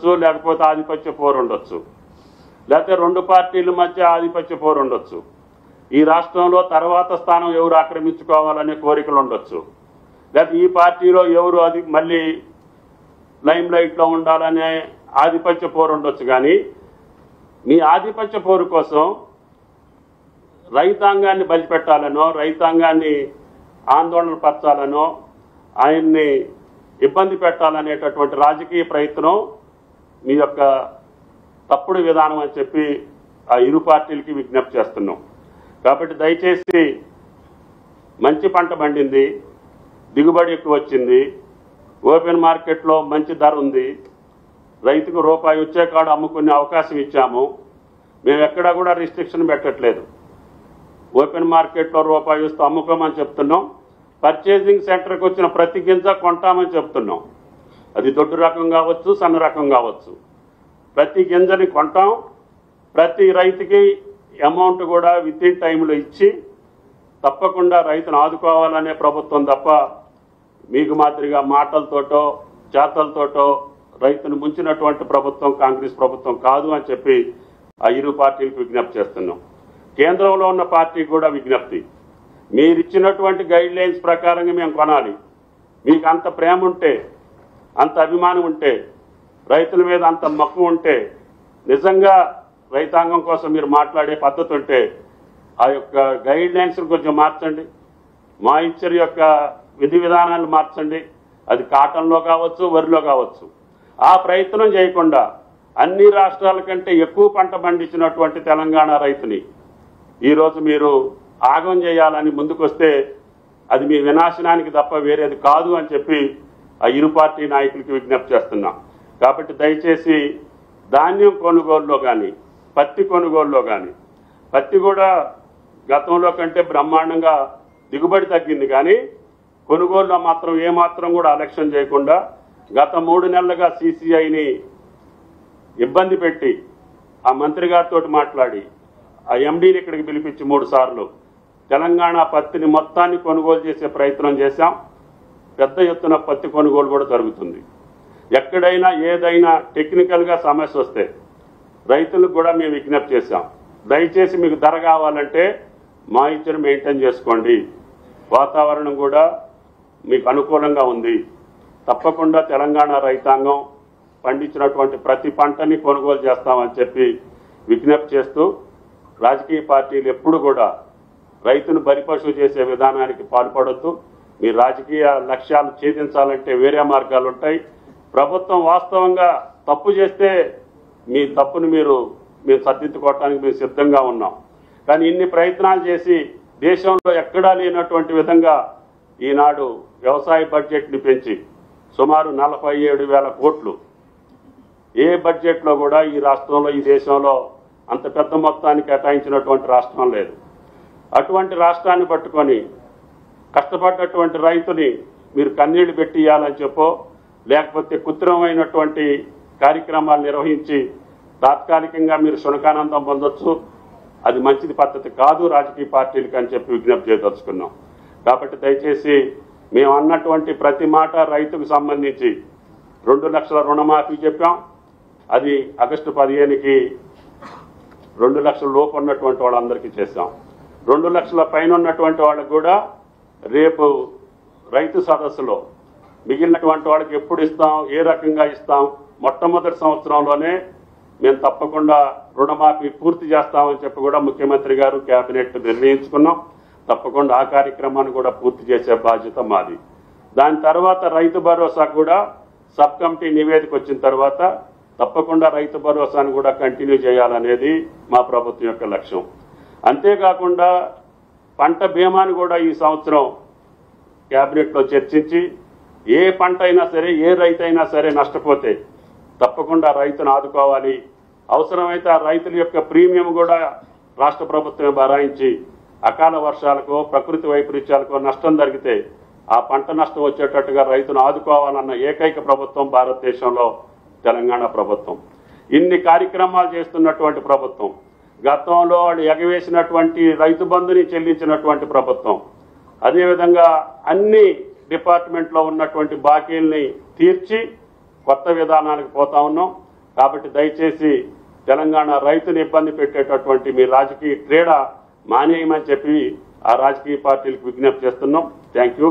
ఉండొచ్చు, లేకపోతే ఆధిపత్య పోరు ఉండొచ్చు, లేకపోతే రెండు పార్టీల మధ్య ఆధిపత్య పోరు ఉండొచ్చు, ఈ రాష్ట్రంలో తర్వాత స్థానం ఎవరు ఆక్రమించుకోవాలనే కోరికలు ఉండొచ్చు, లేకపోతే ఈ పార్టీలో ఎవరు అది మళ్ళీ లైమ్ లైట్లో ఉండాలనే ఆధిపత్య పోరు ఉండొచ్చు. కానీ మీ ఆధిపత్య పోరు కోసం రైతాంగాన్ని బలిపెట్టాలనో, రైతాంగాన్ని ఆందోళన పరచాలనో, ఆయన్ని ఇబ్బంది పెట్టాలనేటటువంటి రాజకీయ ప్రయత్నం మీ యొక్క తప్పుడు విధానం అని చెప్పి ఆ ఇరు పార్టీలకి విజ్ఞప్తి చేస్తున్నాం. కాబట్టి దయచేసి మంచి పంట పండింది, దిగుబడి ఎక్కువ వచ్చింది, ఓపెన్ మార్కెట్లో మంచి ధర ఉంది, రైతుకు రూపాయి వచ్చే కాడ అమ్ముకునే అవకాశం ఇచ్చాము. మేము ఎక్కడా కూడా రిస్ట్రిక్షన్ పెట్టట్లేదు. ఓపెన్ మార్కెట్లో రూపాయి వస్తూ అమ్ముకోమని చెప్తున్నాం. పర్చేసింగ్ సెంటర్కి వచ్చిన ప్రతి గింజ కొంటామని చెప్తున్నాం. అది దొడ్డు రకం కావచ్చు, సన్న రకం కావచ్చు, ప్రతి గింజని కొంటాం. ప్రతి రైతుకి అమౌంట్ కూడా విత్ ఇన్ టైంలో ఇచ్చి తప్పకుండా రైతును ఆదుకోవాలనే ప్రభుత్వం తప్ప మీకు మాదిరిగా మాటలతోటో చేతలతోటో రైతును ముంచినటువంటి ప్రభుత్వం కాంగ్రెస్ ప్రభుత్వం కాదు అని చెప్పి ఆ ఇరు పార్టీలకు విజ్ఞప్తి చేస్తున్నాం. కేంద్రంలో ఉన్న పార్టీకి కూడా విజ్ఞప్తి, మీరిచ్చినటువంటి గైడ్ లైన్స్ ప్రకారంగా మేము కొనాలి. మీకు అంత ప్రేమ ఉంటే, అంత అభిమానం ఉంటే, రైతుల మీద అంత మక్కువ ఉంటే, నిజంగా రైతాంగం కోసం మీరు మాట్లాడే పద్ధతి ఉంటే ఆ యొక్క గైడ్ లైన్స్ కొంచెం మార్చండి. మాయిశ్చర్ యొక్క విధి విధానాలు మార్చండి. అది కాటన్లో కావచ్చు, వరిలో కావచ్చు. ఆ ప్రయత్నం చేయకుండా అన్ని రాష్ట్రాల కంటే ఎక్కువ పంట పండించినటువంటి తెలంగాణ రైతుని ఈరోజు మీరు ఆగం చేయాలని ముందుకొస్తే అది మీ వినాశనానికి తప్ప వేరేది కాదు అని చెప్పి ఆ ఇరు పార్టీ నాయకులకి విజ్ఞప్తి చేస్తున్నాం. కాబట్టి దయచేసి ధాన్యం కొనుగోలులో కానీ, పత్తి కొనుగోలులో కానీ, పత్తి కూడా గతంలో కంటే బ్రహ్మాండంగా దిగుబడి తగ్గింది, కానీ కొనుగోలులో మాత్రం ఏమాత్రం కూడా అలక్ష్యం చేయకుండా గత 3 నెలలుగా CCIని ఇబ్బంది పెట్టి ఆ మంత్రి గారితో మాట్లాడి ఆ MDని ఇక్కడికి పిలిపించి 3 సార్లు తెలంగాణ పత్తిని మొత్తాన్ని కొనుగోలు చేసే ప్రయత్నం చేశాం. పెద్ద ఎత్తున పత్తి కొనుగోలు కూడా జరుగుతుంది. ఎక్కడైనా ఏదైనా టెక్నికల్గా సమస్య వస్తే రైతులకు కూడా మేము విజ్ఞప్తి చేశాం. దయచేసి మీకు ధర కావాలంటే మాయిశ్చర్ మెయింటైన్ చేసుకోండి, వాతావరణం కూడా మీకు అనుకూలంగా ఉంది, తప్పకుండా తెలంగాణ రైతాంగం పండించినటువంటి ప్రతి పంటని కొనుగోలు చేస్తామని చెప్పి విజ్ఞప్తి చేస్తూ, రాజకీయ పార్టీలు ఎప్పుడు కూడా రైతును బలిపశువు చేసే విధానానికి పాల్పడొద్దు. మీ రాజకీయ లక్ష్యాలు ఛేదించాలంటే వేరే మార్గాలు ఉంటాయి. ప్రభుత్వం వాస్తవంగా తప్పు చేస్తే మీ తప్పును మేము సర్దిద్దుకోవటానికి మేము సిద్ధంగా ఉన్నాం. కానీ ఇన్ని ప్రయత్నాలు చేసి దేశంలో ఎక్కడా లేనటువంటి విధంగా ఈనాడు వ్యవసాయ బడ్జెట్ని పెంచి సుమారు 47,000 కోట్లు, ఏ బడ్జెట్లో కూడా ఈ రాష్ట్రంలో, ఈ దేశంలో అంత పెద్ద మొత్తాన్ని కేటాయించినటువంటి రాష్ట్రం లేదు. అటువంటి రాష్ట్రాన్ని పట్టుకొని కష్టపడ్డటువంటి రైతుని మీరు కన్నీళ్లు పెట్టియాలని చెప్పో, లేకపోతే కృత్రిమమైనటువంటి కార్యక్రమాలు నిర్వహించి తాత్కాలికంగా మీరు శునకానందం పొందొచ్చు. అది మంచిది పద్ధతి కాదు రాజకీయ పార్టీలకి అని చెప్పి విజ్ఞప్తి చేయదలుచుకున్నాం. కాబట్టి దయచేసి మేము అన్నటువంటి ప్రతి మాట రైతుకు సంబంధించి 2 లక్షల రుణమాఫీ చెప్పాం. అది ఆగస్టు 15కి 2 లక్షల లోపు ఉన్నటువంటి వాళ్ళందరికీ చేశాం. 2 లక్షల పైన ఉన్నటువంటి వాళ్ళకు కూడా రేపు రైతు సదస్సులో మిగిలినటువంటి వాళ్ళకి ఎప్పుడు ఇస్తాం, ఏ రకంగా ఇస్తాం, మొట్టమొదటి సంవత్సరంలోనే మేము తప్పకుండా రుణమాఫీ పూర్తి చేస్తామని చెప్పి కూడా ముఖ్యమంత్రి గారు కేబినెట్ నిర్ణయించుకున్నాం. తప్పకుండా ఆ కార్యక్రమాన్ని కూడా పూర్తి చేసే బాధ్యత మాది. దాని తర్వాత రైతు భరోసా కూడా సబ్ కమిటీ నివేదిక వచ్చిన తర్వాత తప్పకుండా రైతు భరోసాను కూడా కంటిన్యూ చేయాలనేది మా ప్రభుత్వం యొక్క లక్ష్యం. అంతేకాకుండా పంట బీమాని కూడా ఈ సంవత్సరం కేబినెట్లో చర్చించి ఏ పంట అయినా సరే, ఏ రైతు అయినా సరే నష్టపోతే తప్పకుండా రైతును ఆదుకోవాలి. అవసరమైతే ఆ రైతుల యొక్క ప్రీమియం కూడా రాష్ట్ర ప్రభుత్వమే భరాయించి అకాల వర్షాలకో, ప్రకృతి వైపరీత్యాలకో నష్టం జరిగితే ఆ పంట నష్టం వచ్చేటట్టుగా రైతును ఆదుకోవాలన్న ఏకైక ప్రభుత్వం భారతదేశంలో తెలంగాణ ప్రభుత్వం. ఇన్ని కార్యక్రమాలు చేస్తున్నటువంటి ప్రభుత్వం, గతంలో వాళ్ళు ఎగవేసినటువంటి రైతు బంధుని చెల్లించినటువంటి ప్రభుత్వం, అదేవిధంగా అన్ని డిపార్ట్మెంట్లో ఉన్నటువంటి బాకీల్ని తీర్చి కొత్త విధానానికి పోతా ఉన్నాం. కాబట్టి దయచేసి తెలంగాణ రైతుని ఇబ్బంది పెట్టేటటువంటి మీ రాజకీయ క్రీడ మానేయమని చెప్పి ఆ రాజకీయ పార్టీలకు విజ్ఞప్తి చేస్తున్నాం. Thank you.